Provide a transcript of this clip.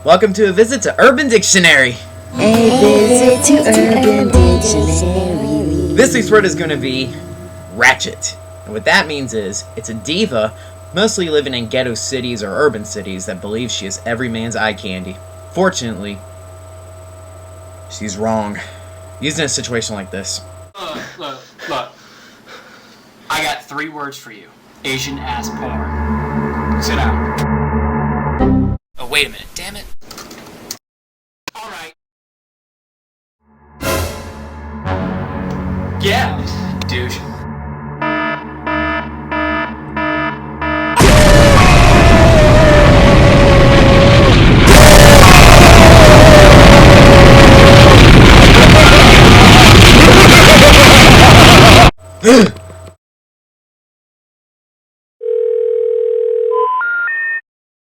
Welcome to a visit to Urban Dictionary. A visit to Urban Dictionary. This week's word is going to be Ratchet. And what that means is, it's a diva, mostly living in ghetto cities or urban cities that believes she is every man's eye candy. Fortunately, she's wrong. Used in a situation like this. Look. I got 3 words for you. Asian ass porn. Sit down. Oh, wait a minute. Damn it. Alright. Yeah, douche. Ugh!